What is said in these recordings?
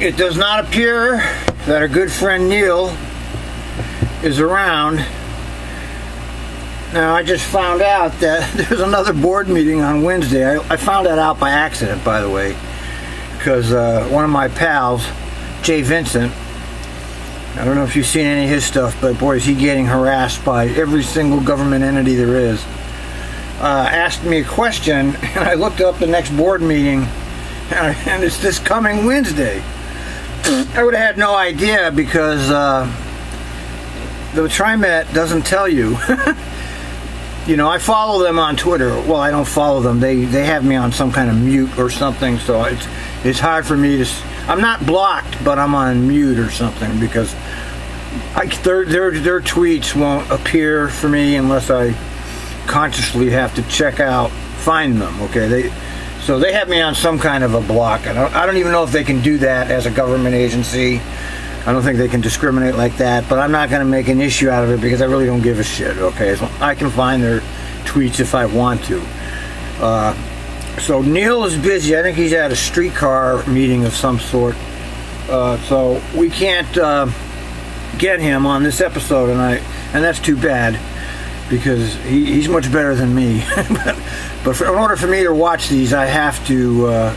It does not appear that our good friend Neil is around. Now, I just found out that there's another board meeting on Wednesday. I found that out by accident, by the way, because one of my pals, Jay Vincent, I don't know if you've seen any of his stuff, but boy, is he getting harassed by every single government entity there is, asked me a question, and I looked up the next board meeting, and it's this coming Wednesday. I would have had no idea because the Trimet doesn't tell you. You know, I follow them on Twitter. Well, I don't follow them. They have me on some kind of mute or something, so it's hard for me to... I'm not blocked, but I'm on mute or something because their tweets won't appear for me unless I consciously have to find them, okay? So they have me on some kind of a block. I don't even know if they can do that as a government agency. I don't think they can discriminate like that, but I'm not going to make an issue out of it because I really don't give a shit, okay? So I can find their tweets if I want to. So Neil is busy. I think he's at a streetcar meeting of some sort. So we can't get him on this episode, and that's too bad because he's much better than me. But in order for me to watch these, I have to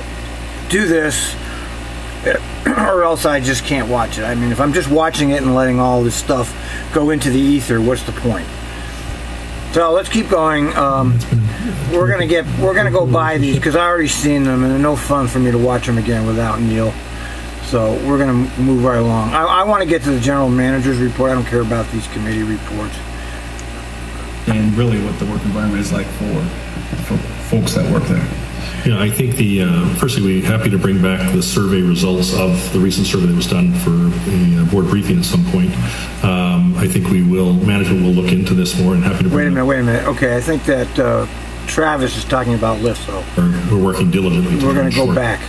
do this, or else I just can't watch it. I mean, if I'm just watching it and letting all this stuff go into the ether, what's the point? So let's keep going. We're gonna go buy these because I already seen them, and they're no fun for me to watch them again without Neil. So we're gonna move right along. I want to get to the general manager's report. I don't care about these committee reports. And really, what the work environment is like for folks that work there. Yeah, I think firstly, we're happy to bring back the survey results of the recent survey that was done for a board briefing at some point. I think management will look into this more and happy to bring Wait a minute. Okay, I think that Travis is talking about lifts, though. We're working diligently. We're going to go back.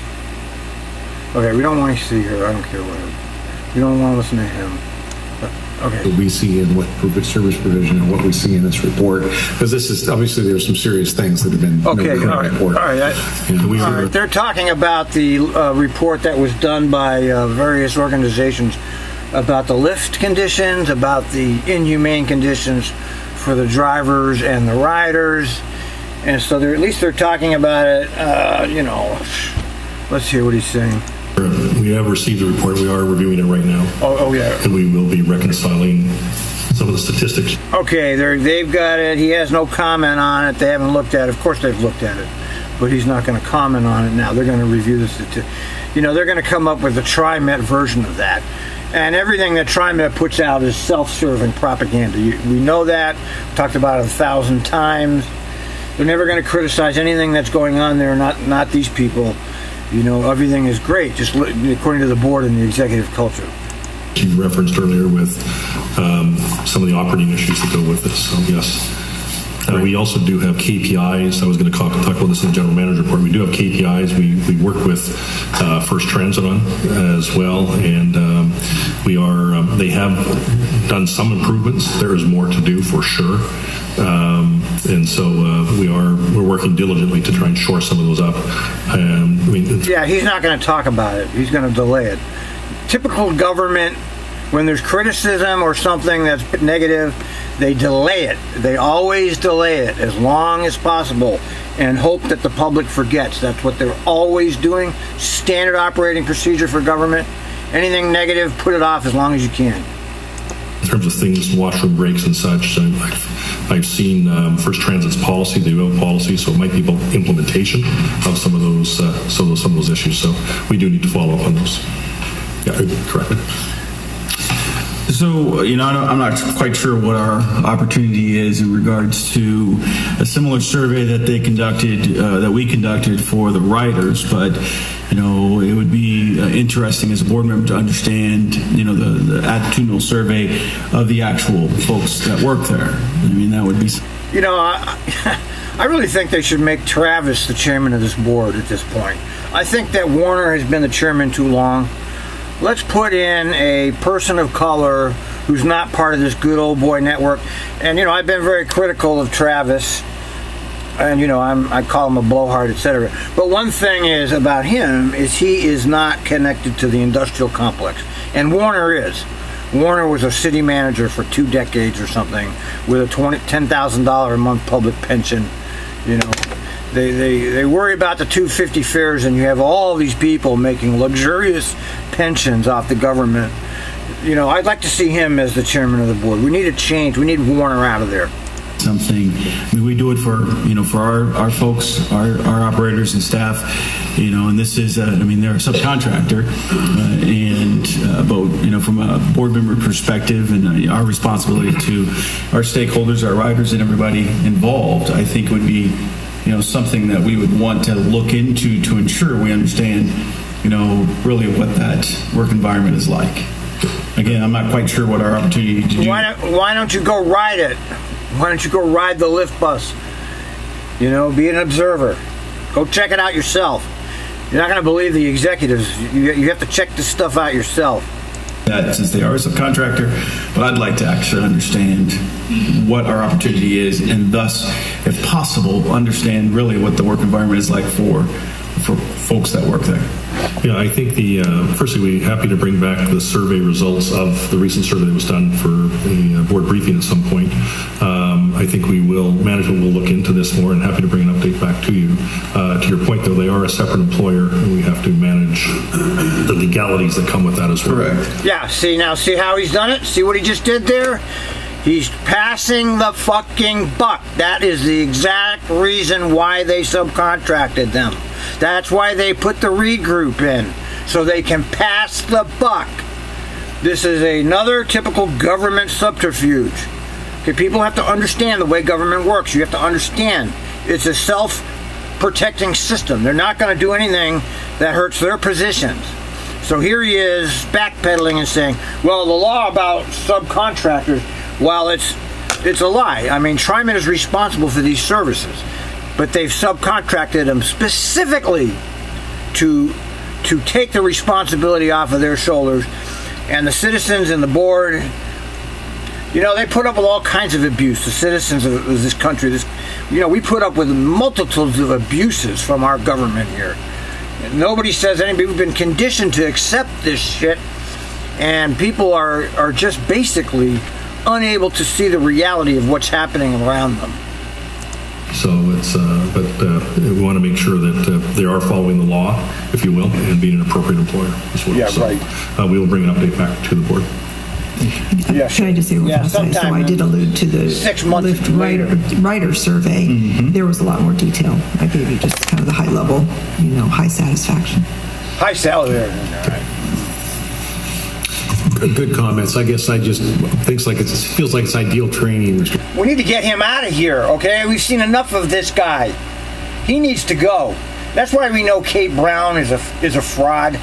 Okay, we don't want to see her. I don't care what. We don't want to listen to him. Okay. What we see in what public service provision and what we see in this report, because this is obviously there's some serious things that have been noted in the report. All right. They're talking about the report that was done by various organizations about the lift conditions, about the inhumane conditions for the drivers and the riders, and so at least they're talking about it. Let's hear what he's saying. We have received the report. We are reviewing it right now. Oh yeah. And we will be reconciling some of the statistics. Okay, they've got it. He has no comment on it. They haven't looked at it. Of course they've looked at it, but he's not going to comment on it now. They're going to review the statistics. They're going to come up with a Trimet version of that. And everything that Trimet puts out is self-serving propaganda. We know that. Talked about it 1,000 times. They're never going to criticize anything that's going on there. Not these people. Everything is great, just according to the board and the executive culture. You referenced earlier with some of the operating issues that go with this. So yes. We also do have KPIs. I was going to talk about this in the general manager report. We do have KPIs. We work with First Transit on as well, and they have done some improvements. There is more to do for sure, and so we're working diligently to try and shore some of those up. He's not going to talk about it. He's going to delay it. Typical government, when there's criticism or something that's negative, they delay it. They always delay it as long as possible and hope that the public forgets. That's what they're always doing. Standard operating procedure for government. Anything negative, put it off as long as you can. In terms of things, washroom breaks and such, I've seen First Transit's policy. They have a policy, so it might be about implementation of some of those issues. So we do need to follow up on those. Yeah, correct. So, I'm not quite sure what our opportunity is in regards to a similar survey that they conducted, that we conducted for the writers, but, it would be interesting as a board member to understand, the attitudinal survey of the actual folks that work there. That would be... I really think they should make Travis the chairman of this board at this point. I think that Warner has been the chairman too long. Let's put in a person of color who's not part of this good old boy network. And, I've been very critical of Travis and I call him a blowhard, etc. But one thing is about him is he is not connected to the industrial complex, and Warner is. Warner was a city manager for 2 decades or something with a $10,000 a month public pension. They worry about the 250 fares, and you have all these people making luxurious pensions off the government. I'd like to see him as the chairman of the board. We need a change. We need Warner out of there. Something. We do it for our folks, our operators and staff, and this is they're a subcontractor, but from a board member perspective and our responsibility to our stakeholders, our riders, and everybody involved, I think would be something that we would want to look into to ensure we understand really what that work environment is like. Again, I'm not quite sure what our opportunity to do. Why don't you go ride it? Why don't you go ride the lift bus? Be an observer. Go check it out yourself. You're not going to believe the executives. You have to check this stuff out yourself. That since they are a subcontractor, but I'd like to actually understand what our opportunity is, and thus, if possible, understand really what the work environment is like for folks that work there. Yeah, I think firstly, we're happy to bring back the survey results of the recent survey that was done for a board briefing at some point. I think management will look into this more, and happy to bring an update back to you. To your point, though, they are a separate employer, and we have to manage the legalities that come with that as well. Correct. Yeah, see how he's done it? See what he just did there? He's passing the fucking buck. That is the exact reason why they subcontracted them. That's why they put the Reed Group in, so they can pass the buck. This is another typical government subterfuge. Okay, people have to understand the way government works. You have to understand it's a self-protecting system. They're not going to do anything that hurts their positions. So here he is backpedaling and saying, well, the law about subcontractors, well, it's a lie. Trimet is responsible for these services, but they've subcontracted them specifically to take the responsibility off of their shoulders. And the citizens and the board, they put up with all kinds of abuse. The citizens of this country, we put up with multitudes of abuses from our government here. Nobody says anything. We've been conditioned to accept this shit, and people are just basically unable to see the reality of what's happening around them. So we want to make sure that they are following the law, if you will, and being an appropriate employer as well. Yeah, so, right. We will bring an update back to the board. Yeah, can I just say real fast? So I did allude to the 6 months Lyft rider survey. Mm-hmm. There was a lot more detail. I gave you just kind of the high level, high satisfaction. High salary. All right. Good comments. I guess it feels like it's ideal training. We need to get him out of here, okay? We've seen enough of this guy. He needs to go. That's why we know Kate Brown is a fraud,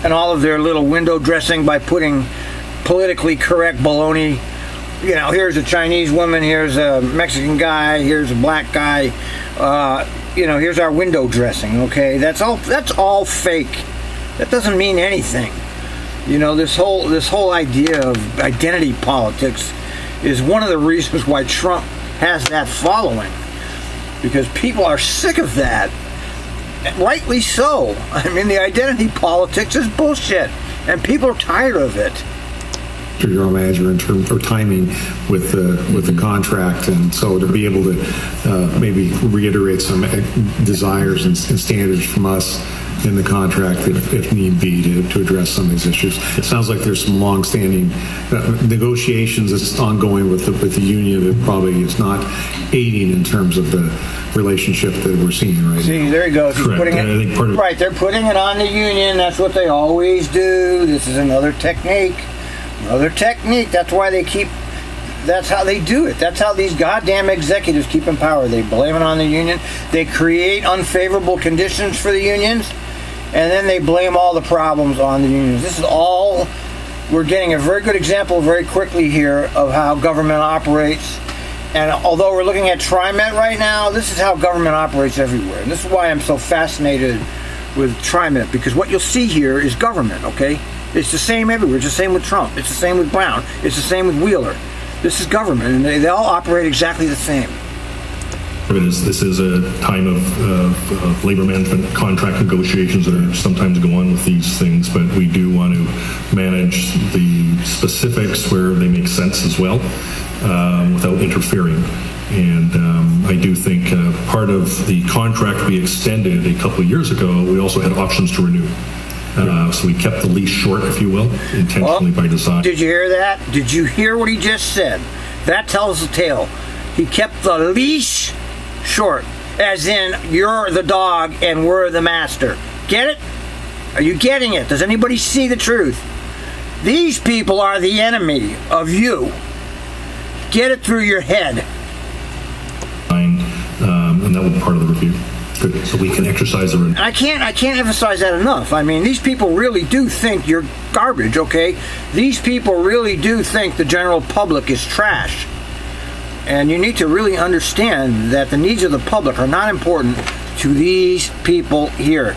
and all of their little window dressing by putting politically correct baloney. Here's a Chinese woman, here's a Mexican guy, here's a black guy. Here's our window dressing, okay? That's all fake. That doesn't mean anything. This whole idea of identity politics is one of the reasons why Trump has that following, because people are sick of that, rightly so. The identity politics is bullshit, and people are tired of it. Your own manager in terms of timing with the contract, and so to be able to maybe reiterate some desires and standards from us in the contract if need be to address some of these issues. It sounds like there's some long-standing negotiations that's ongoing with the union that probably is not aiding in terms of the relationship that we're seeing right now. See, there he goes. He's putting it, right, they're putting it on the union. That's what they always do. This is another technique. That's why that's how they do it. That's how these goddamn executives keep in power. They blame it on the union. They create unfavorable conditions for the unions, and then they blame all the problems on the unions. This is all, we're getting a very good example very quickly here of how government operates. And although we're looking at Trimet right now, this is how government operates everywhere. And this is why I'm so fascinated with Trimet, because what you'll see here is government, okay? It's the same everywhere. It's the same with Trump. It's the same with Brown. It's the same with Wheeler. This is government, and they all operate exactly the same. of it is this is a time of labor management contract negotiations that are sometimes go on with these things, but we do want to manage the specifics where they make sense as well without interfering. And I do think part of the contract we extended a couple of years ago, we also had options to renew. So we kept the leash short, if you will, intentionally by design. Did you hear that? Did you hear what he just said? That tells the tale. He kept the leash short, as in you're the dog and we're the master. Get it? Are you getting it? Does anybody see the truth? These people are the enemy of you. Get it through your head. And that would be part of the review. Good. So we can exercise the... I can't emphasize that enough. I mean, these people really do think you're garbage, okay? These people really do think the general public is trash. And you need to really understand that the needs of the public are not important to these people here.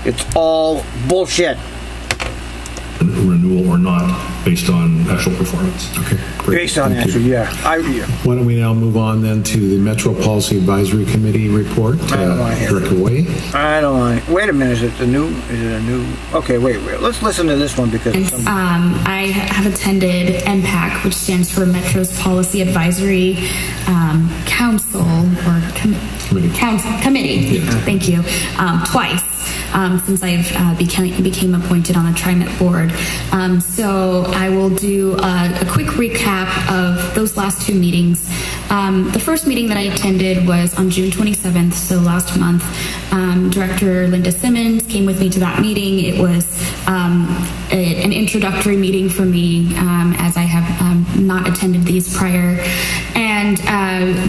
It's all bullshit. Renewal or not, based on actual performance. Okay, great. Based on Thank actual, you. yeah. Why don't we now move on then to the Metro Policy Advisory Committee report? I don't want to hear Director Way. I don't want to. Wait a minute. Is it a new? Okay, wait. Let's listen to this one because. I have attended MPAC, which stands for Metro's Policy Advisory Council or Committee. Thank you. Twice. Since I've became appointed on the Trimet board. So I will do a quick recap of those last two meetings. The first meeting that I attended was on June 27th, so last month. Director Linda Simmons came with me to that meeting. It was an introductory meeting for me, as I have not attended these prior. And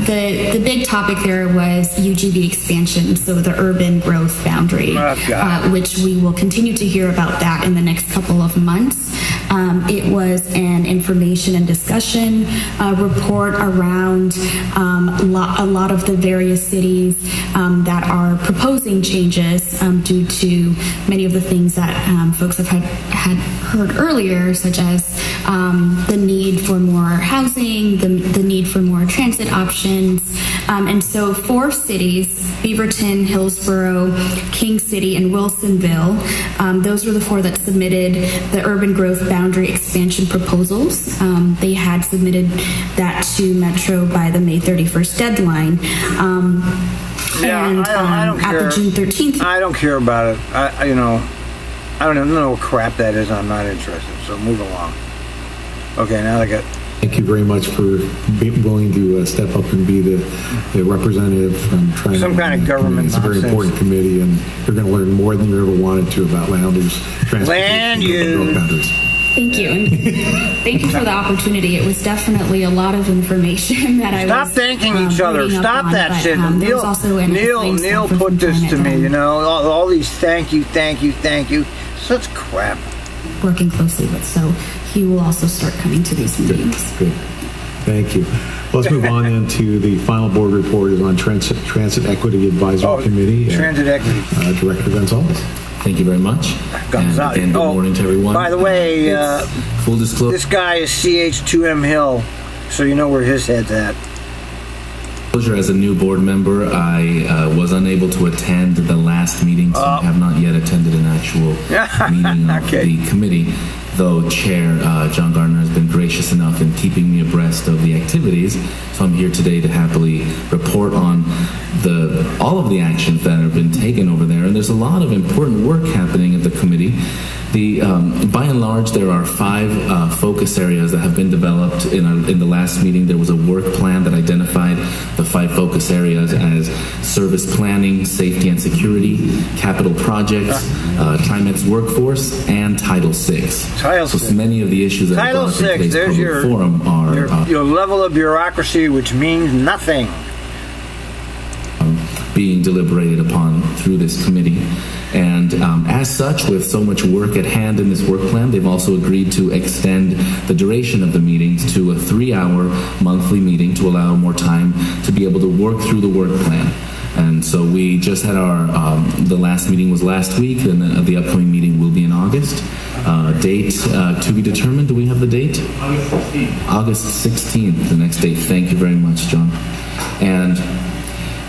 the big topic there was UGB expansion, so the urban growth boundary, which we will continue to hear about that in the next couple of months. It was an information and discussion report around a lot of the various cities that are proposing changes due to many of the things that folks have had heard earlier, such as the need for more housing, the need for more transit options. And so 4 cities, Beaverton, Hillsborough, King City, and Wilsonville, those were the 4 that submitted the urban growth boundary expansion proposals. They had submitted that to Metro by the May 31st deadline. I don't care. At the June 13th. I don't care about it. I don't even know what crap that is. I'm not interested. So move along. Okay, now I got. Thank you very much for being willing to step up and be the representative from Trimet. Some kind of government It's a very important committee, and you're going to learn more than you ever wanted to about land use, transportation, and growth boundaries. Thank you. And thank you for the opportunity. It was definitely a lot of information that I was thanking each other. Stop that shit. Neil put this to me, you know, all these thank you. Such crap. Working closely with, so he will also start coming to these meetings. Good. Thank you. Let's move on into the final board report is on Transit Equity Advisory Committee. Transit Equity. Director Gonzalez. Thank you very much. And again, good morning to everyone. By the way, full disclosure. This guy is CH2M Hill, so you know where his head's at. As a new board member, I was unable to attend the last meeting, so I have not yet attended an actual meeting of the committee, though Chair John Gardner has been gracious enough in keeping me abreast of the activities. So I'm here today to happily report on all of the actions that have been taken over there. And there's a lot of important work happening at the committee. By and large, there are 5 focus areas that have been developed. In the last meeting, there was a work plan that identified the 5 focus areas as service planning, safety and security, capital projects, Trimet's workforce, and Title VI. So many of the issues that are brought up in today's public forum are your level of bureaucracy, which means nothing. Being deliberated upon through this committee. And as such, with so much work at hand in this work plan, they've also agreed to extend the duration of the meetings to a 3-hour monthly meeting to allow more time to be able to work through the work plan. And so we just had the last meeting was last week, and the upcoming meeting will be in August. Date to be determined. Do we have the date? August 16th. August 16th, the next date. Thank you very much, John. And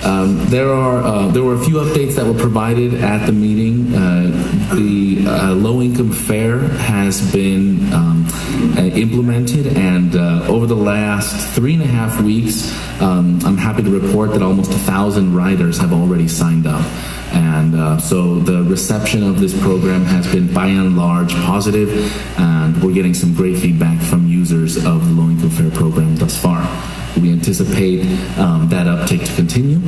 There were a few updates that were provided at the meeting. The low-income fare has been implemented, and over the last 3.5 weeks, I'm happy to report that almost 1,000 riders have already signed up. And so the reception of this program has been by and large positive, and we're getting some great feedback from users of the low-income fare program thus far. We anticipate that uptake to continue.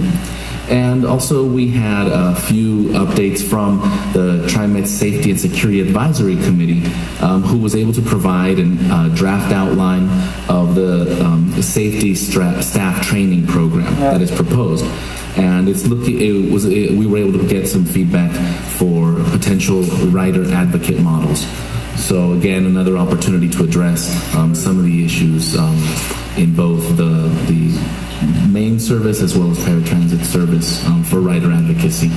And also we had a few updates from the Trimet Safety and Security Advisory Committee, who was able to provide a draft outline of the safety staff training program that is proposed. And we were able to get some feedback for potential rider advocate models. So again, another opportunity to address some of the issues in both the main service as well as paratransit service for rider advocacy.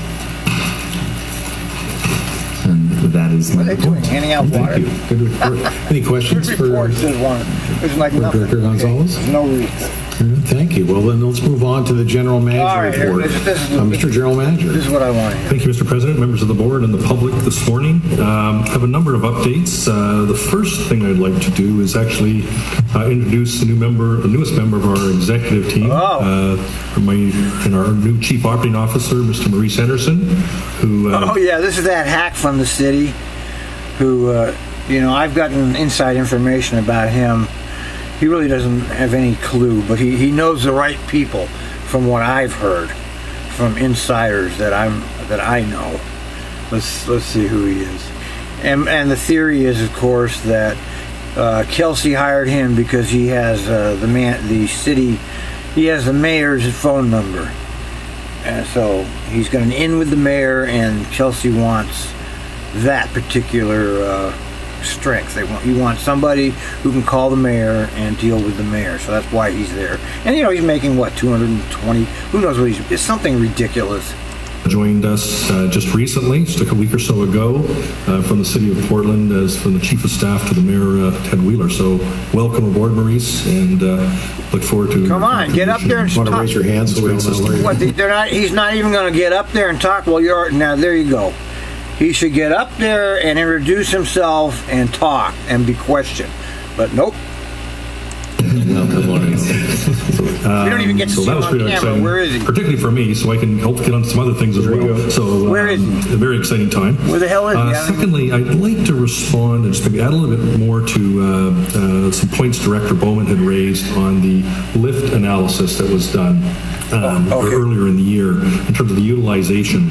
And that is my report. Handing out water. Thank you. Good report. Any questions for Director Gonzalez? No reason. Thank you. Well, then let's move on to the General Manager report. Mr. General Manager. This is what I want to hear. Thank you, Mr. President, members of the board, and the public this morning. Have a number of updates. The first thing I'd like to do is actually introduce the newest member of our executive team, and our new Chief Operating Officer, Mr. Maurice Henderson, who... this is that hack from the city who, I've gotten inside information about him. He really doesn't have any clue, but he knows the right people from what I've heard from insiders that I know. Let's see who he is. And the theory is, of course, that Kelsey hired him because he has he has the mayor's phone number. And so he's got an in with the mayor, and Kelsey wants that particular strength. He wants somebody who can call the mayor and deal with the mayor. So that's why he's there. And he's making what, 220? Who knows what it's something ridiculous. Joined us just recently, just a week or so ago, from the city of Portland as from the chief of staff to the mayor, Ted Wheeler. So welcome aboard, Maurice, and look forward to... Come on, get up there and want talk. to raise your hands so we don't know where he's not even going to get up there and talk. Well, now there you go. He should get up there and introduce himself and talk and be questioned. But nope. Good morning. We don't even get to see him on camera. Exciting, where is he? Particularly for me, so I can help get on some other things as well. So where is he? A very exciting time. Where the hell is he? Secondly, I'd like to respond and just maybe add a little bit more to some points Director Bowman had raised on the lift analysis that was done earlier in the year in terms of the utilization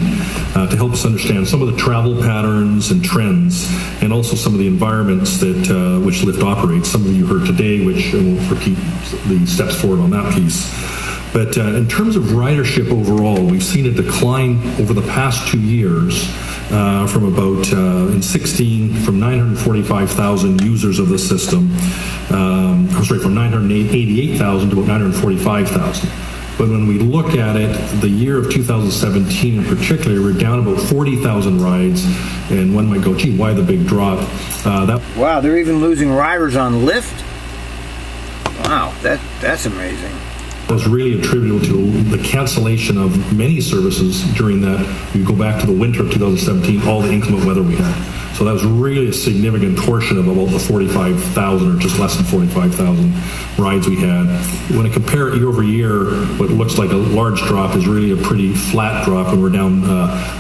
to help us understand some of the travel patterns and trends, and also some of the environments that which Lyft operates. Some of you heard today, which we'll repeat the steps forward on that piece. But in terms of ridership overall, we've seen a decline over the past 2 years from about, in 16, from 945,000 users of the system, from 988,000 to about 945,000. But when we look at it, the year of 2017 in particular, we're down about 40,000 rides, and one might go, gee, why the big drop? Wow, they're even losing riders on Lyft? Wow, that's amazing. Was really attributable to the cancellation of many services during that. You go back to the winter of 2017, all the inclement weather we had. So that was really a significant portion of about the 45,000 or just less than 45,000 rides we had. When I compare it year over year, what looks like a large drop is really a pretty flat drop, and we're down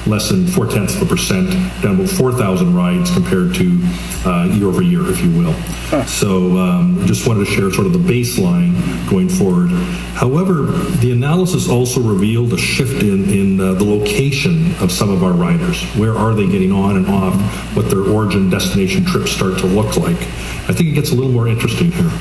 less than 0.4%, down about 4,000 rides compared to year over year, if you will. So just wanted to share sort of the baseline going forward. However, the analysis also revealed a shift in the location of some of our riders. Where are they getting on and off? What their origin destination trips start to look like. I think it gets a little more interesting here.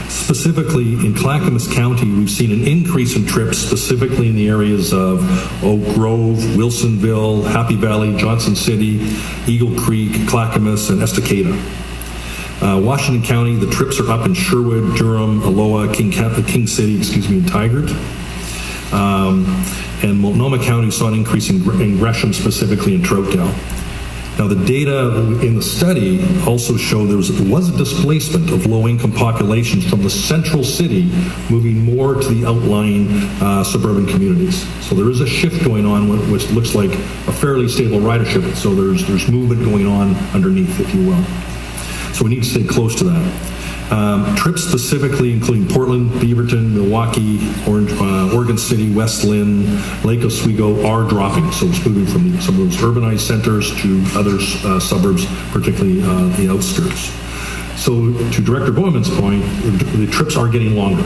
Specifically, in Clackamas County, we've seen an increase in trips, specifically in the areas of Oak Grove, Wilsonville, Happy Valley, Johnson City, Eagle Creek, Clackamas, and Estacada. Washington County, the trips are up in Sherwood, Durham, Aloha, King City, and Tigard. And Multnomah County saw an increase in Gresham, specifically in Troutdale. Now, the data in the study also showed there was a displacement of low-income populations from the central city moving more to the outlying suburban communities. So there is a shift going on, which looks like a fairly stable ridership. So there's movement going on underneath, if you will. So we need to stay close to that. Trips specifically, including Portland, Beaverton, Milwaukee, Oregon City, West Lynn, Lake Oswego, are dropping. So it's moving from some of those urbanized centers to other suburbs, particularly the outskirts. So to Director Boyman's point, the trips are getting longer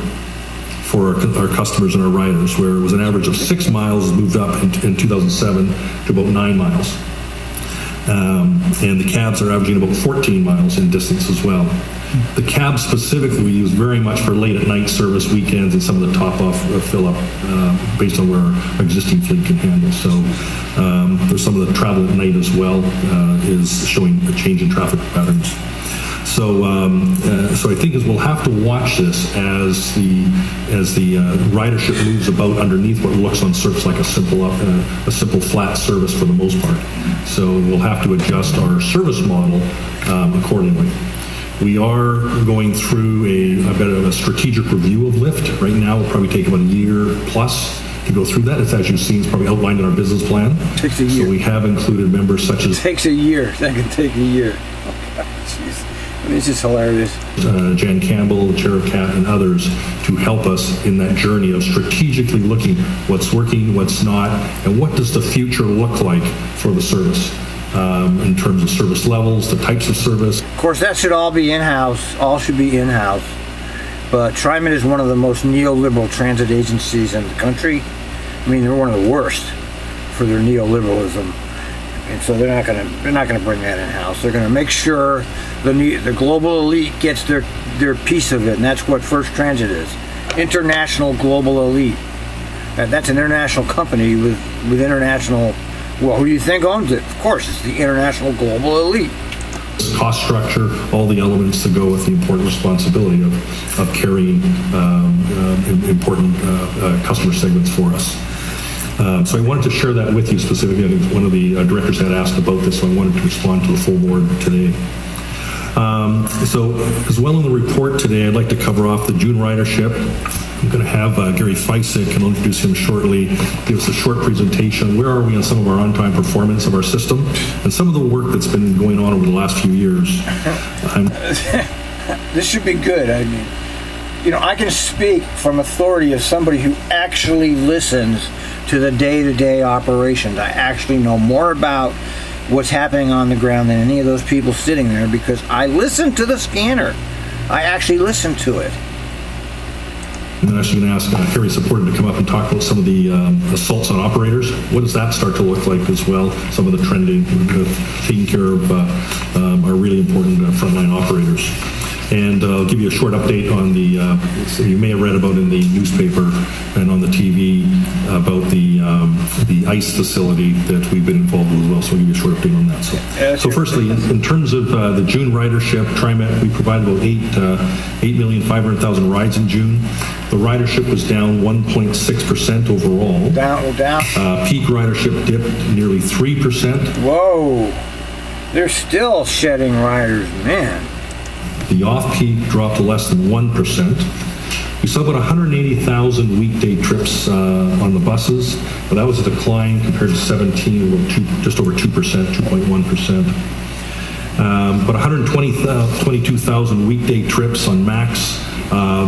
for our customers and our riders, where it was an average of 6 miles, moved up in 2007 to about 9 miles. And the cabs are averaging about 14 miles in distance as well. The cab specifically we use very much for late at night service, weekends, and some of the top-off fill-up based on where our existing fleet can handle. So there's some of the travel at night as well is showing a change in traffic patterns. So I think we'll have to watch this as the ridership moves about underneath what looks on surface like a simple flat service for the most part. So we'll have to adjust our service model accordingly. We are going through a bit of a strategic review of Lyft. Right now, it'll probably take about a year plus to go through that. It's, as you've seen, it's probably outlined in our business plan. It takes a year. So we have included members such as... It takes a year. That can take a year. Oh, God, jeez. I mean, it's just hilarious. Jan Campbell, Chair of CAT, and others to help us in that journey of strategically looking what's working, what's not, and what does the future look like for the service. In terms of service levels, the types of service. Of course, that should all be in-house. All should be in-house. But Trimet is one of the most neoliberal transit agencies in the country. I mean, they're one of the worst for their neoliberalism, and so they're not going to bring that in-house. They're going to make sure the global elite gets their piece of it, and that's what First Transit is: international global elite. That's an international company with international. Well, who do you think owns it? Of course, it's the international global elite. Cost structure, all the elements that go with the important responsibility of carrying important customer segments for us. So I wanted to share that with you specifically. I think one of the directors had asked about this, so I wanted to respond to the full board today. So as well in the report today, I'd like to cover off the June ridership. I'm going to have Gary Feisick, and I'll introduce him shortly, give us a short presentation. Where are we on some of our on-time performance of our system and some of the work that's been going on over the last few years. This should be good. I mean, I can speak from authority of somebody who actually listens to the day-to-day operations. I actually know more about what's happening on the ground than any of those people sitting there because I listen to the scanner. I actually listen to it. And then I'm actually going to ask Kerry Supported to come up and talk about some of the assaults on operators. What does that start to look like as well? Some of the trending, taking care of our really important frontline operators. And I'll give you a short update on so you may have read about in the newspaper and on the TV about the ICE facility that we've been involved with as well. So I'll give you a short update on that. So firstly, in terms of the June ridership, Trimet, we provided about 8,500,000 rides in June. The ridership was down 1.6% overall. Down. Peak ridership dipped nearly 3%. Whoa. They're still shedding riders, man. The off-peak dropped to less than 1%. We saw about 180,000 weekday trips on the buses, but that was a decline compared to 17, just over 2%, 2.1%. But 122,000 weekday trips on MAX.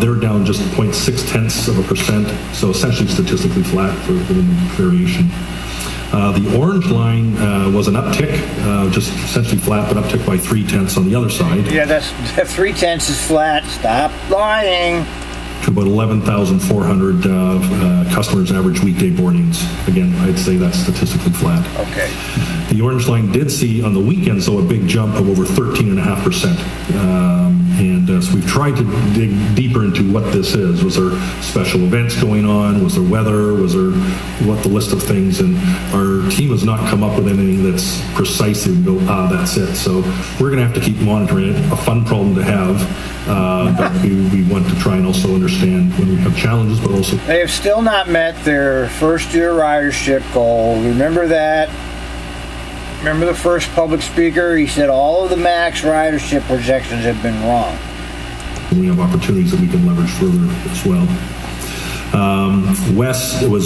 They're down just 0.6%, so essentially statistically flat for the variation. The orange line was an uptick, just essentially flat, but uptick by 0.3 on the other side. Yeah, that 0.3 is flat. Stop lying. To about 11,400 customers average weekday boardings. Again, I'd say that's statistically flat. Okay. The orange line did see on the weekends, though, a big jump of over 13.5%. So we've tried to dig deeper into what this is. Was there special events going on? Was there weather? Was there what the list of things? And our team has not come up with anything that's precisely go, that's it. So we're going to have to keep monitoring it. A fun problem to have, but we want to try and also understand when we have challenges, but also... They have still not met their first-year ridership goal. Remember that? remember the first public speaker? He said all of the max ridership projections have been wrong. We have opportunities that we can leverage further as well. West, it was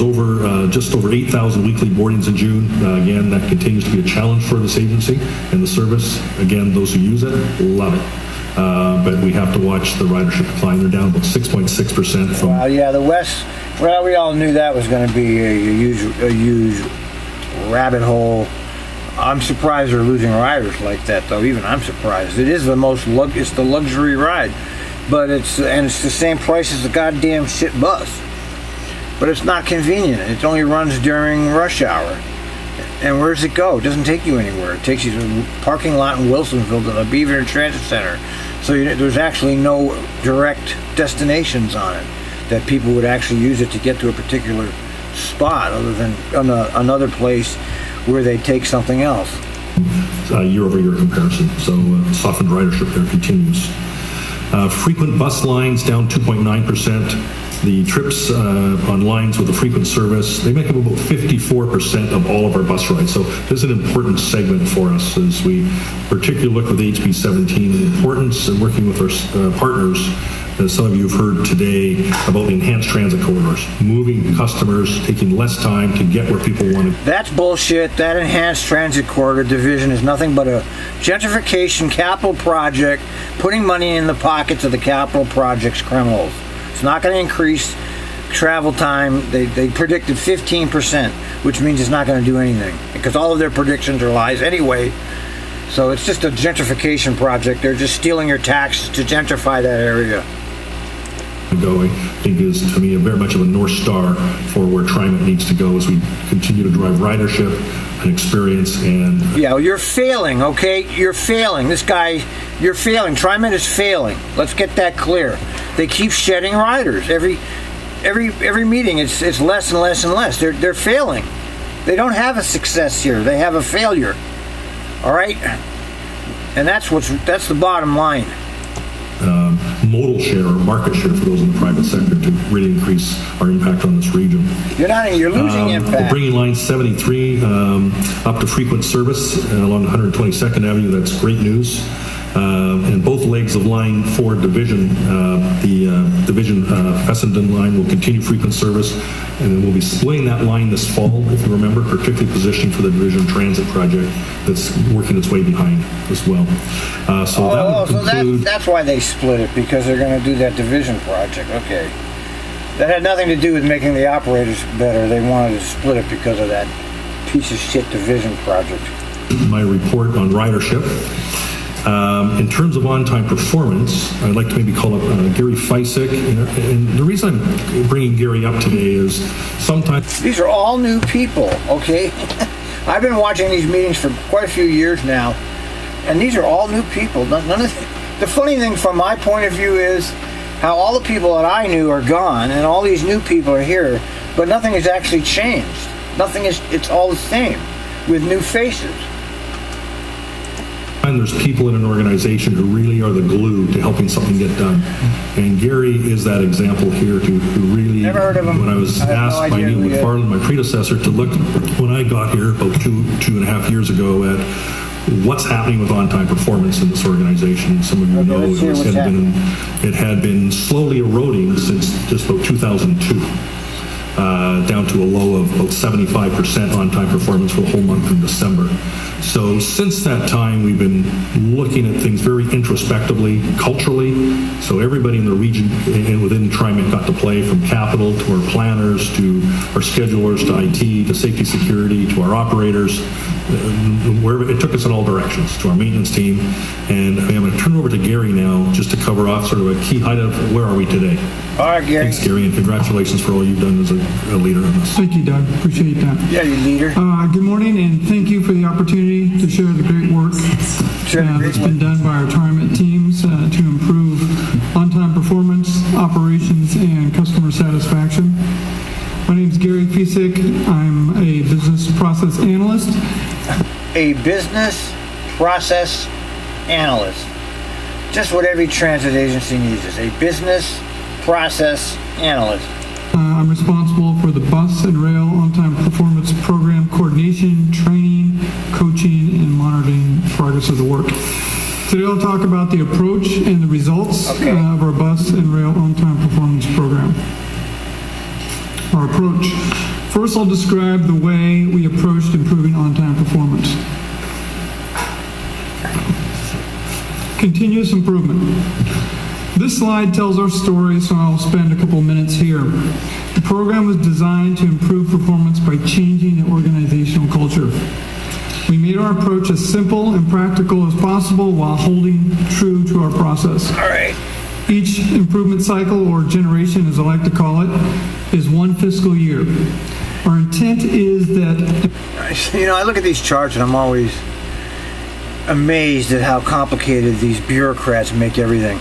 just over 8,000 weekly boardings in June. Again, that continues to be a challenge for this agency and the service. Again, those who use it love it. But we have to watch the ridership decline. They're down about 6.6% from... Wow, yeah, the West, well, we all knew that was going to be a huge rabbit hole. I'm surprised they're losing riders like that, though. Even I'm surprised. It is it's the luxury ride, but it's the same price as the goddamn shit bus. But it's not convenient. It only runs during rush hour. And where does it go? It doesn't take you anywhere. It takes you to a parking lot in Wilsonville to the Beaver Transit Center. So there's actually no direct destinations on it that people would actually use it to get to a particular spot, other than another place where they take something else. Year-over-year comparison. So softened ridership there continues. Frequent bus lines down 2.9%. The trips on lines with a frequent service, they make up about 54% of all of our bus rides. So this is an important segment for us as we particularly look with HB 17, the importance of working with our partners, as some of you have heard today, about the enhanced transit corridors, moving customers, taking less time to get where people want to. That's bullshit. That enhanced transit corridor division is nothing but a gentrification capital project, putting money in the pockets of the capital project's criminals. It's not going to increase travel time. They predicted 15%, which means it's not going to do anything, because all of their predictions are lies anyway. So it's just a gentrification project. They're just stealing your taxes to gentrify that area. I think is, to me, very much of a North Star for where Trimet needs to go as we continue to drive ridership and experience. And yeah, well, you're failing, okay? You're failing. You're failing. Trimet is failing. Let's get that clear. They keep shedding riders. Every meeting, it's less and less and less. They're failing. They don't have a success here. They have a failure. All right? And that's the bottom line. Modal share or market share for those in the private sector to really increase our impact on this region. You're losing impact. We're bringing line 73 up to frequent service along 122nd Avenue. That's great news. And both legs of line 4 division, the division Fessenden line will continue frequent service, and then we'll be splitting that line this fall, if you remember, particularly positioning for the division transit project that's working its way behind as well. That's why they split it, because they're going to do that division project. Okay. That had nothing to do with making the operators better. They wanted to split it because of that piece of shit division project. My report on ridership. In terms of on-time performance, I'd like to maybe call up Gary Feisick. And the reason I'm bringing Gary up today is sometimes... These are all new people, okay? I've been watching these meetings for quite a few years now, and these are all new people. The funny thing from my point of view is how all the people that I knew are gone, and all these new people are here, but nothing has actually changed. It's all the same, with new faces. And there's people in an organization who really are the glue to helping something get done. And Gary is that example here who really, never heard of him. When I was asked by Neil McFarland, my predecessor, to look, when I got here about two and a half years ago, at what's happening with on-time performance in this organization. Some of you know it had been slowly eroding since just about 2002. Down to a low of about 75% on-time performance for the whole month in December. So since that time, we've been looking at things very introspectively, culturally. So everybody in the region and within Trimet got to play, from capital to our planners to our schedulers to IT to safety security to our operators. Wherever it took us in all directions, to our maintenance team. And I'm going to turn it over to Gary now just to cover off sort of a key highlight of where are we today. All right, Gary. Thanks, Gary, and congratulations for all you've done as a leader in this. Thank you, Doug. Appreciate that. Yeah, you leader. Good morning, and thank you for the opportunity to share the great work that's been done by our Trimet teams to improve on-time performance, operations, and customer satisfaction. My name is Gary Feisick. I'm a business process analyst. A business process analyst. Just what every transit agency needs is a business process analyst. I'm responsible for the bus and rail on-time performance program coordination, training, coaching and monitoring progress of the work. Today I'll talk about the approach and the results of our bus and rail on-time performance program. Our approach. First, I'll describe the way we approached improving on-time performance. Continuous improvement. This slide tells our story, so I'll spend a couple minutes here. The program was designed to improve performance by changing the organizational culture. We made our approach as simple and practical as possible while holding true to our process. All right. Each improvement cycle, or generation as I like to call it, is one fiscal year. Our intent is that... I look at these charts and I'm always amazed at how complicated these bureaucrats make everything.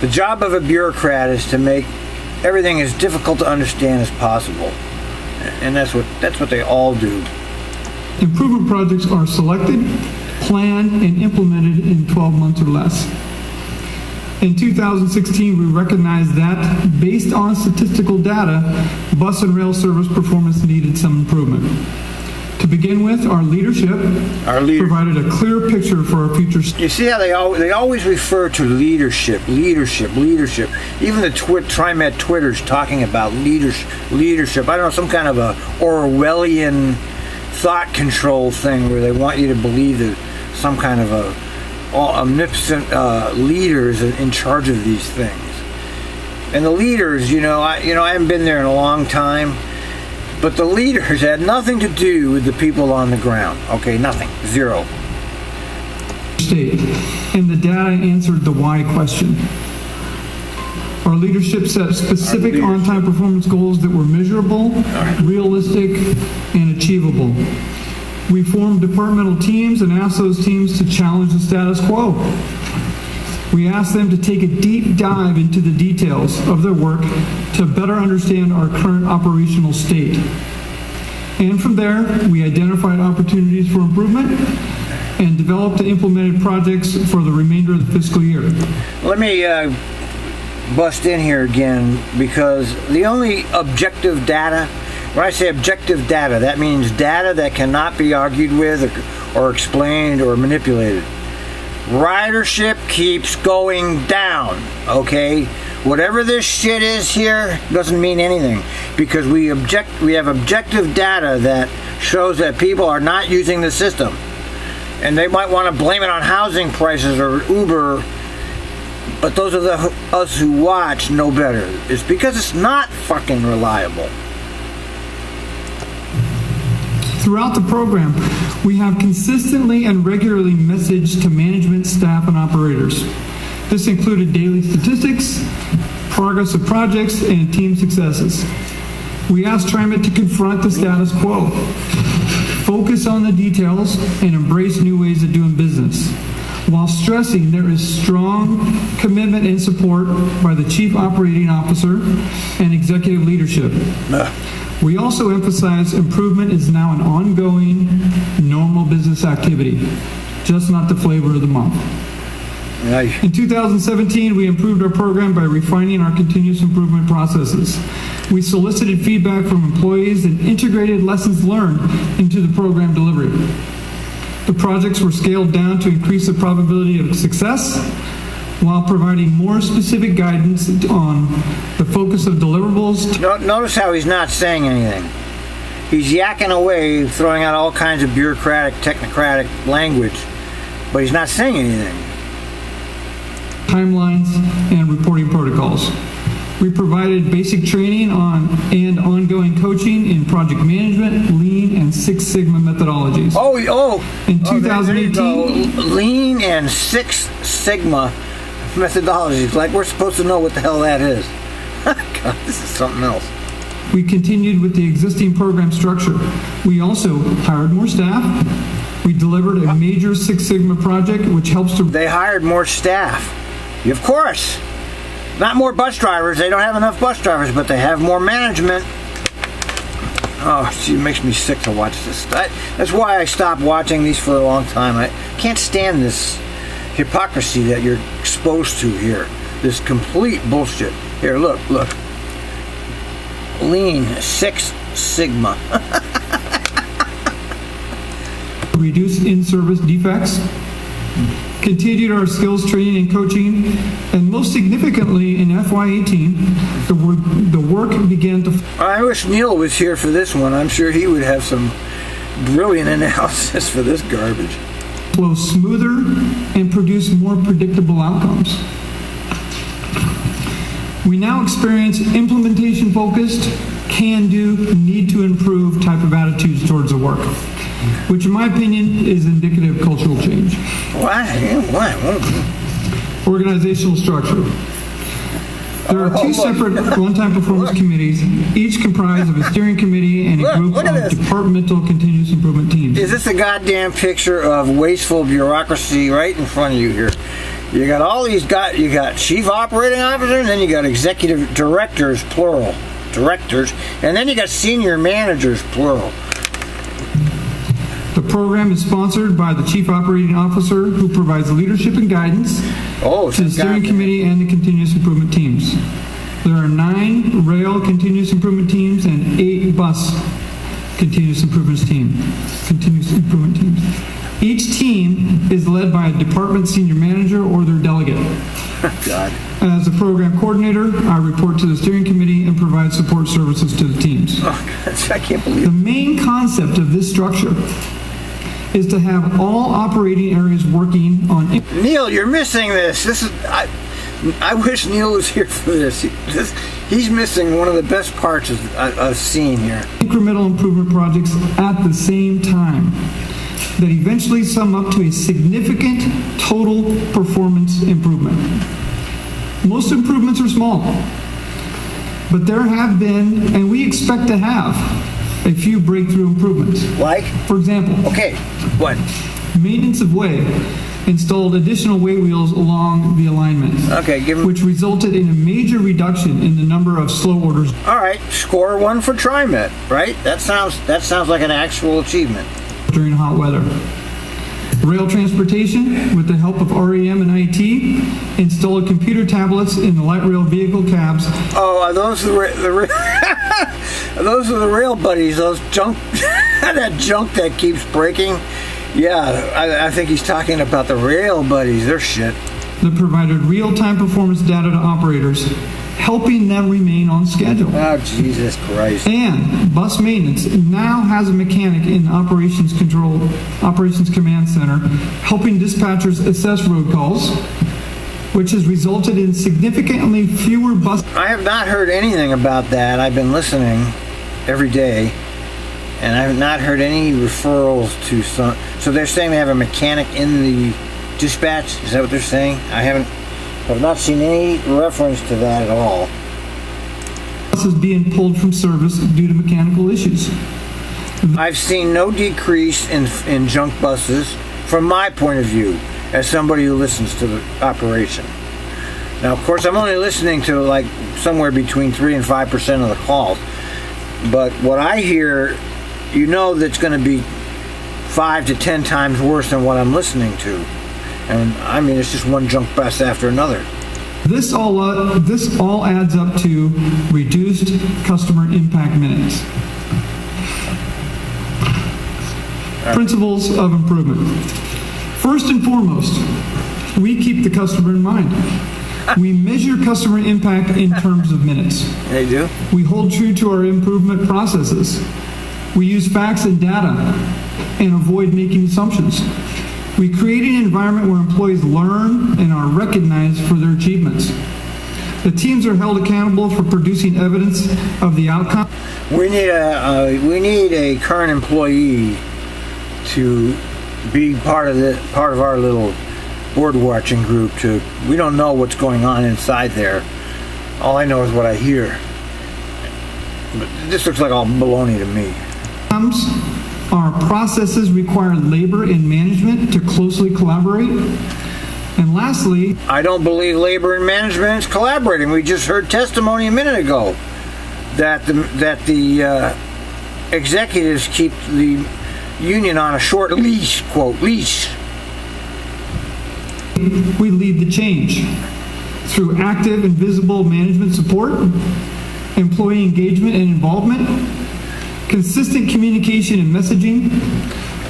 The job of a bureaucrat is to make everything as difficult to understand as possible. And that's what they all do. Improvement projects are selected, planned, and implemented in 12 months or less. In 2016, we recognized that, based on statistical data, bus and rail service performance needed some improvement. To begin with, our leadership provided a clear picture for our future. You see how they always refer to leadership. Even the Trimet Twitter's talking about leadership. I don't know, some kind of a Orwellian thought control thing where they want you to believe that some kind of a omnipotent leader is in charge of these things. And the leaders, I haven't been there in a long time, but the leaders had nothing to do with the people on the ground. Okay, nothing. Zero. State, and the data answered the why question. Our leadership set specific on-time performance goals that were measurable, realistic, and achievable. We formed departmental teams and asked those teams to challenge the status quo. We asked them to take a deep dive into the details of their work to better understand our current operational state. And from there, we identified opportunities for improvement and developed and implemented projects for the remainder of the fiscal year. Let me bust in here again, because the only objective data, when I say objective data, that means data that cannot be argued with or explained or manipulated. Ridership keeps going down, okay? Whatever this shit is here doesn't mean anything, because we have objective data that shows that people are not using the system. And they might want to blame it on housing prices or Uber, but those of us who watch know better. It's because it's not fucking reliable. Throughout the program, we have consistently and regularly messaged to management, staff, and operators. This included daily statistics, progress of projects, and team successes. We asked Trimet to confront the status quo, focus on the details, and embrace new ways of doing business, while stressing there is strong commitment and support by the Chief Operating Officer and executive leadership. We also emphasize improvement is now an ongoing, normal business activity, just not the flavor of the month. In 2017, we improved our program by refining our continuous improvement processes. We solicited feedback from employees and integrated lessons learned into the program delivery. The projects were scaled down to increase the probability of success, while providing more specific guidance on the focus of deliverables. Notice how he's not saying anything. He's yakking away, throwing out all kinds of bureaucratic, technocratic language, but he's not saying anything. Timelines and reporting protocols. We provided basic training on and ongoing coaching in project management, Lean, and Six Sigma methodologies. In 2018, Lean and Six Sigma methodologies, like we're supposed to know what the hell that is. God, this is something else. We continued with the existing program structure. We also hired more staff. We delivered a major Six Sigma project, which helps to... They hired more staff. Of course. Not more bus drivers. They don't have enough bus drivers, but they have more management. Oh, it makes me sick to watch this. That's why I stopped watching these for a long time. I can't stand this hypocrisy that you're exposed to here. This complete bullshit. Here, look. Lean, Six Sigma. reduce in-service defects, continued our skills training and coaching, and most significantly in FY18, the work began to... I wish Neil was here for this one. I'm sure he would have some brilliant analysis for this garbage. ...flow smoother and produce more predictable outcomes. We now experience implementation-focused, can-do, need-to-improve type of attitudes towards the work, which in my opinion is indicative of cultural change. Why? Organizational structure. There are two separate one-time performance committees, each comprised of a steering committee and a group of departmental continuous improvement teams. Is this a goddamn picture of wasteful bureaucracy right in front of you here? You got all these guys, you got chief operating officers, and then you got executive directors, plural, directors, and then you got senior managers, plural. The program is sponsored by the Chief Operating Officer, who provides leadership and guidance to the steering committee and the continuous improvement teams. There are 9 rail continuous improvement teams and 8 bus continuous improvement teams. Each team is led by a department senior manager or their delegate. God. As the program coordinator, I report to the steering committee and provide support services to the teams. Oh, God, I can't believe it. The main concept of this structure is to have all operating areas working on... Neil, you're missing this. I wish Neil was here for this. He's missing one of the best parts I've seen here. Incremental improvement projects at the same time that eventually sum up to a significant total performance improvement. Most improvements are small, but there have been, and we expect to have, a few breakthrough improvements. Like? For example, okay, what? Maintenance of way installed additional way wheels along the alignment. Okay, which resulted in a major reduction in the number of slow orders. All right, score 1 for Trimet, right? That sounds like an actual achievement. During hot weather. Rail transportation, with the help of REM and IT, installed computer tablets in the light rail vehicle cabs. Oh, are those those are the rail buddies, those junk, that junk that keeps breaking? Yeah, I think he's talking about the rail buddies, they're shit. That provided real-time performance data to operators, helping them remain on schedule. Oh, Jesus Christ. And bus maintenance now has a mechanic in operations command center, helping dispatchers assess road calls, which has resulted in significantly fewer bus... I have not heard anything about that. I've been listening every day, and I have not heard any referrals to some... So they're saying they have a mechanic in the dispatch? Is that what they're saying? I've not seen any reference to that at all. Buses being pulled from service due to mechanical issues. I've seen no decrease in junk buses from my point of view as somebody who listens to the operation. Now, of course, I'm only listening to like somewhere between 3 and 5% of the calls. But what I hear, you know, that's going to be 5 to 10 times worse than what I'm listening to. And I mean, it's just one junk bus after another. This all adds up to reduced customer impact minutes. Principles of improvement. First and foremost, we keep the customer in mind. We measure customer impact in terms of minutes. They do. We hold true to our improvement processes. We use facts and data and avoid making assumptions. We create an environment where employees learn and are recognized for their achievements. The teams are held accountable for producing evidence of the outcome. We need a current employee to be part of our little board watching group. We don't know what's going on inside there. All I know is what I hear. But this looks like all baloney to me. Our processes require labor and management to closely collaborate. And lastly, I don't believe labor and management is collaborating. We just heard testimony a minute ago that the executives keep the union on a short leash, quote, leash. We lead the change through active and visible management support, employee engagement and involvement, consistent communication and messaging,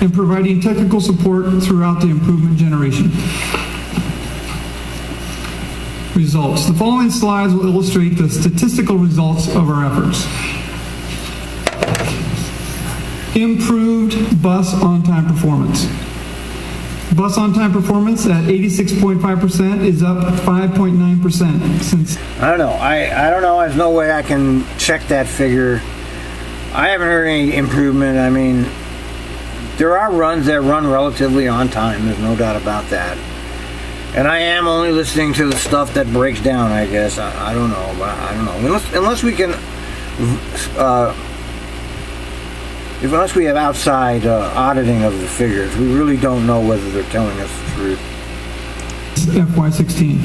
and providing technical support throughout the improvement generation. Results. The following slides will illustrate the statistical results of our efforts. Improved bus on-time performance. Bus on-time performance at 86.5% is up 5.9% since... I don't know. I don't know. There's no way I can check that figure. I haven't heard any improvement. I mean, there are runs that run relatively on time. There's no doubt about that. And I am only listening to the stuff that breaks down, I guess. I don't know. But I don't know. Unless we can... unless we have outside auditing of the figures, we really don't know whether they're telling us the truth. FY16.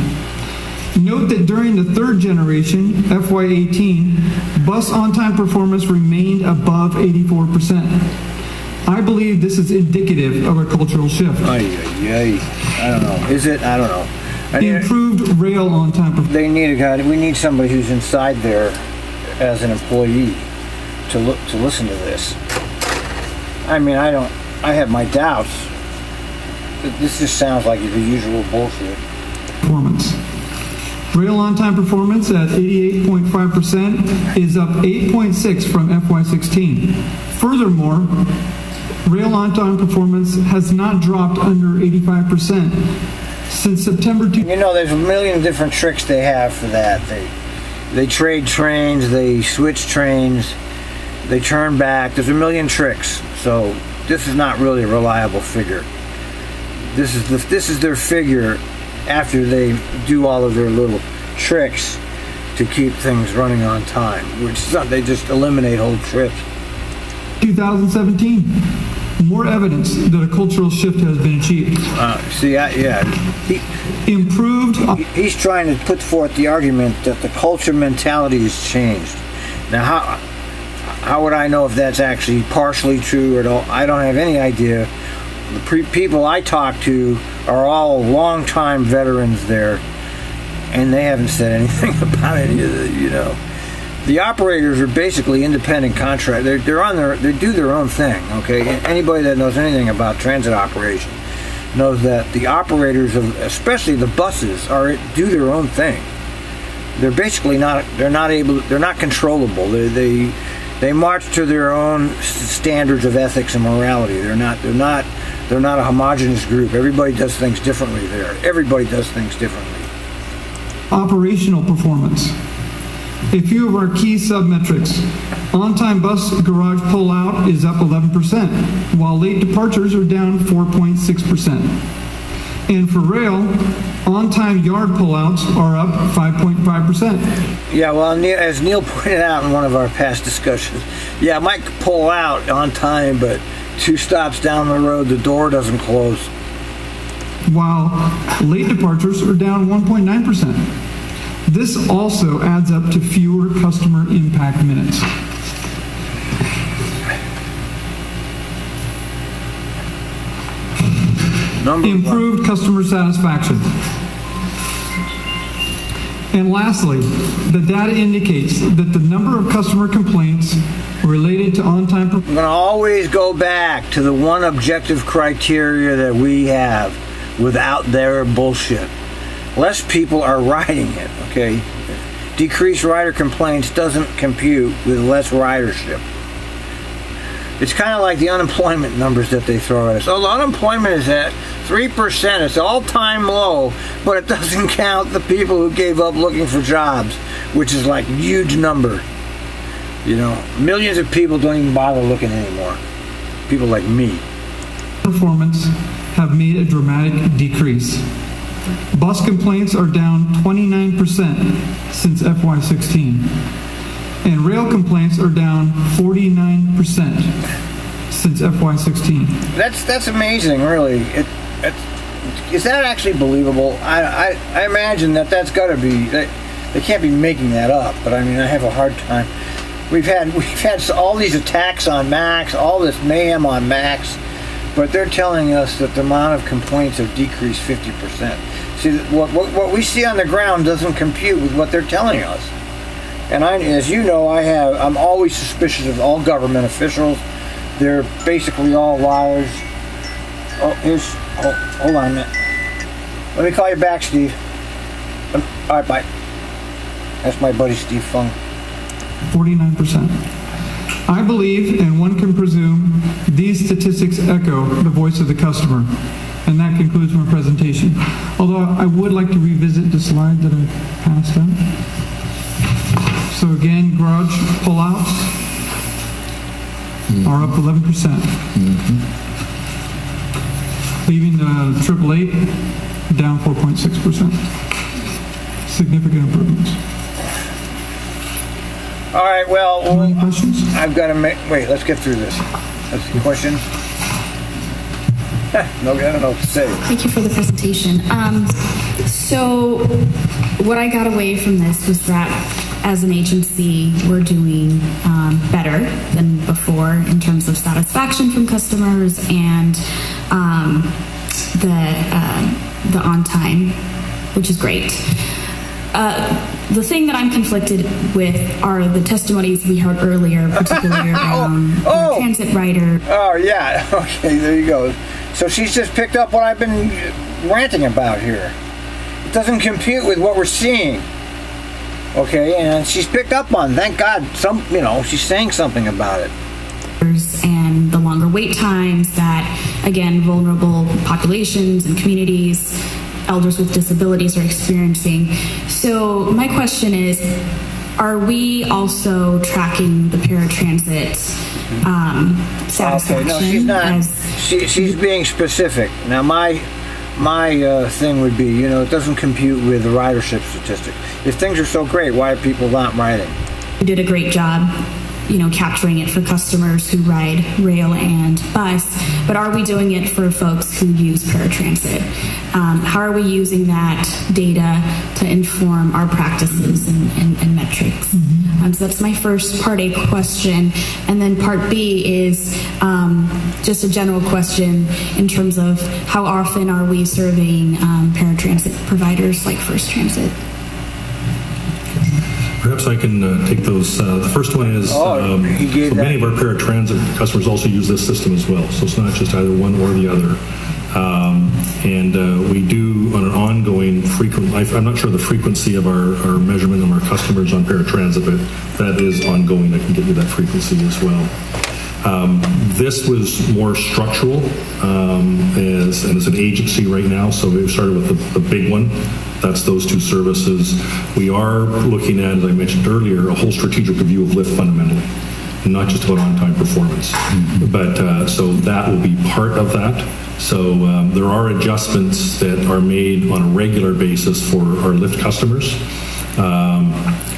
Note that during the third generation, FY18, bus on-time performance remained above 84%. I believe this is indicative of a cultural shift. I don't know. Is it? I don't know. Improved rail on-time performance. They need a guy. We need somebody who's inside there as an employee to listen to this. I mean, I have my doubts. This just sounds like the usual bullshit. Performance. Rail on-time performance at 88.5% is up 8.6 from FY16. Furthermore, rail on-time performance has not dropped under 85% since September 2. You know, there's a million different tricks they have for that. They trade trains, they switch trains, they turn back. There's a million tricks. So this is not really a reliable figure. This is their figure after they do all of their little tricks to keep things running on time, which is not, they just eliminate whole trips. 2017, more evidence that a cultural shift has been achieved. He's trying to put forth the argument that the culture mentality has changed. Now, how would I know if that's actually partially true or not? I don't have any idea. The people I talk to are all long-time veterans there, and they haven't said anything about any of the, you know. The operators are basically independent contract. They do their own thing, okay? Anybody that knows anything about transit operation knows that the operators of, especially the buses, do their own thing. They're basically not controllable. They march to their own standards of ethics and morality. They're not a homogenous group. Everybody does things differently there. Everybody does things differently. Operational performance. A few of our key sub-metrics. On-time bus garage pull-out is up 11%, while late departures are down 4.6%. And for rail, on-time yard pullouts are up 5.5%. Yeah, well, as Neil pointed out in one of our past discussions, yeah, it might pull out on time, but 2 stops down the road, the door doesn't close. While late departures are down 1.9%. This also adds up to fewer customer impact minutes. Improved customer satisfaction. And lastly, the data indicates that the number of customer complaints related to on-time performance. I'm going to always go back to the one objective criteria that we have without their bullshit. Less people are riding it, okay? Decreased rider complaints doesn't compute with less ridership. It's kind of like the unemployment numbers that they throw at us. Oh, the unemployment is at 3%. It's all-time low, but it doesn't count the people who gave up looking for jobs, which is like a huge number. You know, millions of people don't even bother looking anymore. People like me. Performance have made a dramatic decrease. Bus complaints are down 29% since FY16. And rail complaints are down 49% since FY16. That's amazing, really. Is that actually believable? I imagine that's got to be. They can't be making that up. But I mean, I have a hard time. We've had all these attacks on Max, all this mayhem on Max, but they're telling us that the amount of complaints have decreased 50%. See, what we see on the ground doesn't compute with what they're telling us. And as you know, I'm always suspicious of all government officials. they're basically all liars. Hold on a minute. Let me call you back, Steve. All right, bye. That's my buddy Steve Fung. 49%. I believe, and one can presume, these statistics echo the voice of the customer. And that concludes my presentation. Although I would like to revisit the slide that I passed out. So again, garage pullouts are up 11%. Leaving the 888 down 4.6%. Significant improvements. All right, well, Any questions? I've got to wait, let's get through this. Let's see, question? No, I don't know what to say. Thank you for the presentation. So what I got away from this was that as an agency, we're doing better than before in terms of satisfaction from customers and the on time, which is great. The thing that I'm conflicted with are the testimonies we heard earlier, particularly around the transit rider. Oh, yeah. Okay, there you go. So she's just picked up what I've been ranting about here. It doesn't compute with what we're seeing. Okay, and she's picked up on, thank God, she's saying something about it. And the longer wait times that, again, vulnerable populations and communities, elders with disabilities are experiencing. So my question is, are we also tracking the paratransit satisfaction? Okay, no, she's not. She's being specific. Now, my thing would be, it doesn't compute with the ridership statistic. If things are so great, why are people not riding? You did a great job, capturing it for customers who ride rail and bus, but are we doing it for folks who use paratransit? How are we using that data to inform our practices and metrics? So that's my first part A question. And then part B is just a general question in terms of how often are we surveying paratransit providers like First Transit? Perhaps I can take those. The first one is so many of our paratransit customers also use this system as well. So it's not just either one or the other. And we do on an ongoing frequent, I'm not sure the frequency of our measurement of our customers on paratransit, but that is ongoing. I can give you that frequency as well. This was more structural as an agency right now, so we've started with the big one. That's those two services. We are looking at, as I mentioned earlier, a whole strategic review of lift fundamentally, and not just about on-time performance. But so that will be part of that. So there are adjustments that are made on a regular basis for our lift customers.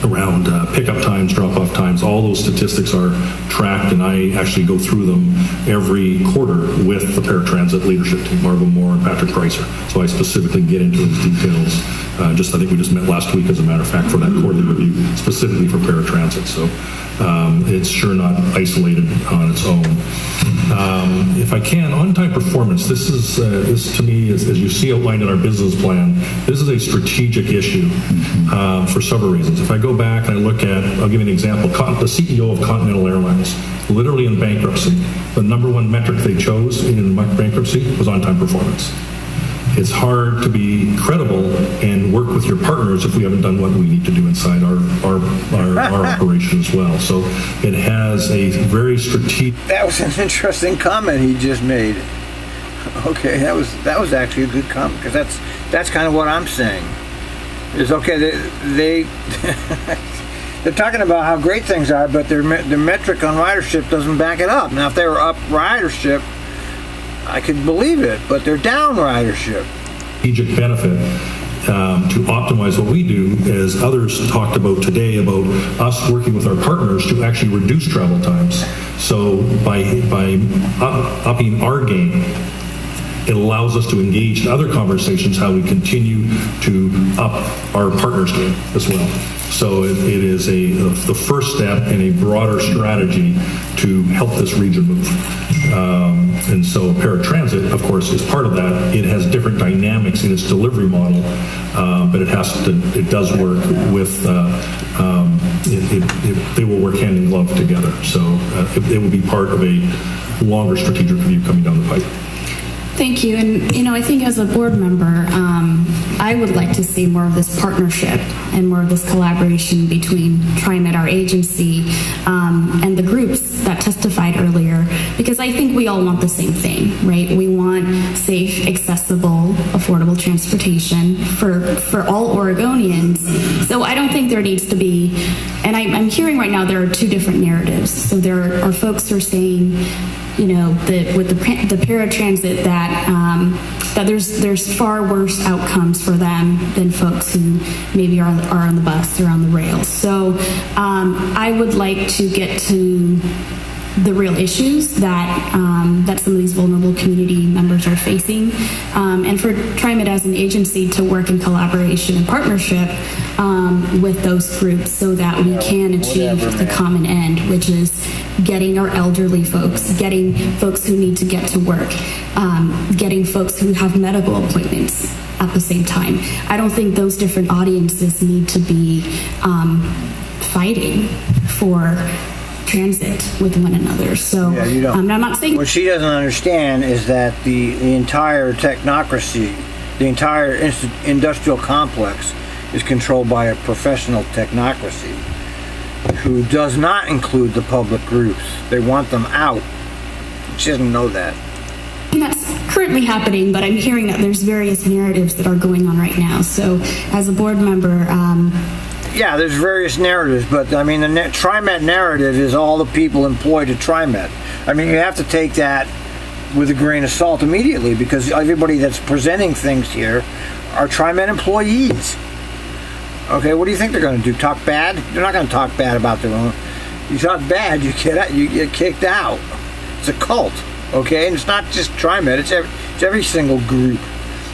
Around pickup times, drop-off times, all those statistics are tracked, and I actually go through them every quarter with the paratransit leadership team, Margot Moore and Patrick Pricer. So I specifically get into those details. I think we just met last week, as a matter of fact, for that quarterly review, specifically for paratransit. So it's sure not isolated on its own. If I can, on-time performance, this to me, as you see outlined in our business plan, this is a strategic issue for several reasons. If I go back and I look at, I'll give you an example, the CEO of Continental Airlines, literally in bankruptcy, the number one metric they chose in bankruptcy was on-time performance. It's hard to be credible and work with your partners if we haven't done what we need to do inside our operation as well. So it has a very strategic. That was an interesting comment he just made. Okay, that was actually a good comment, because that's kind of what I'm saying. Is okay, they're talking about how great things are, but their metric on ridership doesn't back it up. Now, if they were up ridership, I could believe it, but they're down ridership. Strategic benefit to optimize what we do, as others talked about today, about us working with our partners to actually reduce travel times. So by upping our game, it allows us to engage in other conversations how we continue to up our partners' game as well. So it is the first step in a broader strategy to help this region move. And so paratransit, of course, is part of that. It has different dynamics in its delivery model, but it does work with, they will work hand in glove together. So it will be part of a longer strategic review coming down the pipe. Thank you. And, I think as a board member, I would like to see more of this partnership and more of this collaboration between Trimet, our agency, and the groups that testified earlier, because I think we all want the same thing, right? We want safe, accessible, affordable transportation for all Oregonians. So I don't think there needs to be, and I'm hearing right now there are two different narratives. So there are folks who are saying, with the paratransit that there's far worse outcomes for them than folks who maybe are on the bus or on the rails. So I would like to get to the real issues that some of these vulnerable community members are facing, and for Trimet as an agency to work in collaboration and partnership with those groups so that we can achieve the common end, which is getting our elderly folks, getting folks who need to get to work, getting folks who have medical appointments at the same time. I don't think those different audiences need to be fighting for transit with one another. So I'm not saying... What she doesn't understand is that the entire technocracy, the entire industrial complex is controlled by a professional technocracy who does not include the public groups. They want them out. She doesn't know that. And that's currently happening, but I'm hearing that there's various narratives that are going on right now. So as a board member... Yeah, there's various narratives, but I mean, the Trimet narrative is all the people employed at Trimet. I mean, you have to take that with a grain of salt immediately, because everybody that's presenting things here are Trimet employees. Okay, what do you think they're going to do? Talk bad? They're not going to talk bad about their own. You talk bad, you get kicked out. It's a cult, okay? And it's not just Trimet, it's every single group.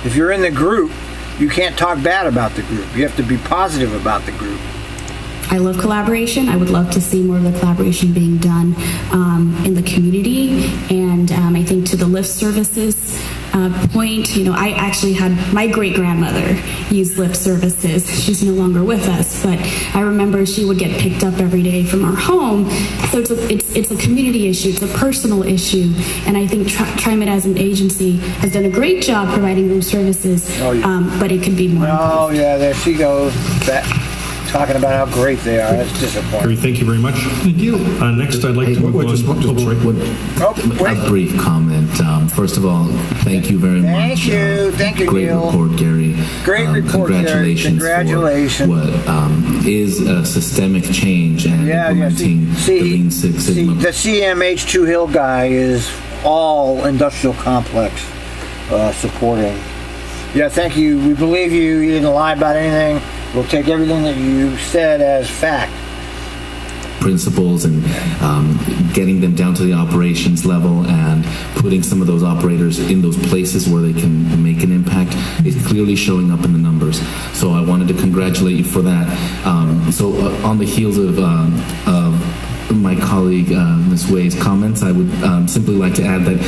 If you're in the group, you can't talk bad about the group. You have to be positive about the group. I love collaboration. I would love to see more of the collaboration being done in the community. And I think to the Lyft services point, I actually had my great-grandmother use Lyft services. She's no longer with us, but I remember she would get picked up every day from our home. So it's a community issue. It's a personal issue. And I think Trimet as an agency has done a great job providing those services, but it could be more. Oh, yeah, there she goes. Talking about how great they are. That's disappointing. Gary, thank you very much. Thank you. Next, I'd like to move on. A brief comment. First of all, thank you very much. Thank you, Great Neil. report, Gary. Great report, Gary. Congratulations. For what is a systemic change and implementing the Lean Six Sigma. The CMH2 Hill guy is all industrial complex supporting. Yeah, thank you. We believe you. You didn't lie about anything. We'll take everything that you said as fact. Principles and getting them down to the operations level and putting some of those operators in those places where they can make an impact is clearly showing up in the numbers. So I wanted to congratulate you for that. On the heels of my colleague Ms. Way's comments, I would simply like to add that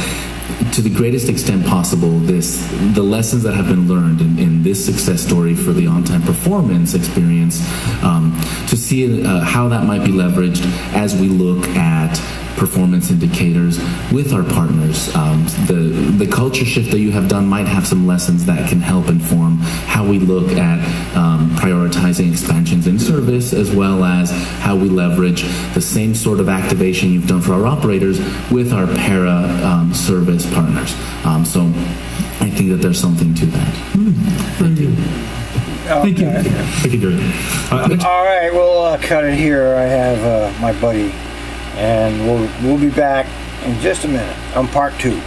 to the greatest extent possible, the lessons that have been learned in this success story for the on-time performance experience, to see how that might be leveraged as we look at performance indicators with our partners. The culture shift that you have done might have some lessons that can help inform how we look at prioritizing expansions in service, as well as how we leverage the same sort of activation you've done for our operators with our para service partners. So I think that there's something to that. Thank you. Thank you. Thank you, Gary. All right, we'll cut it here. I have my buddy, and we'll be back in just a minute on part 2.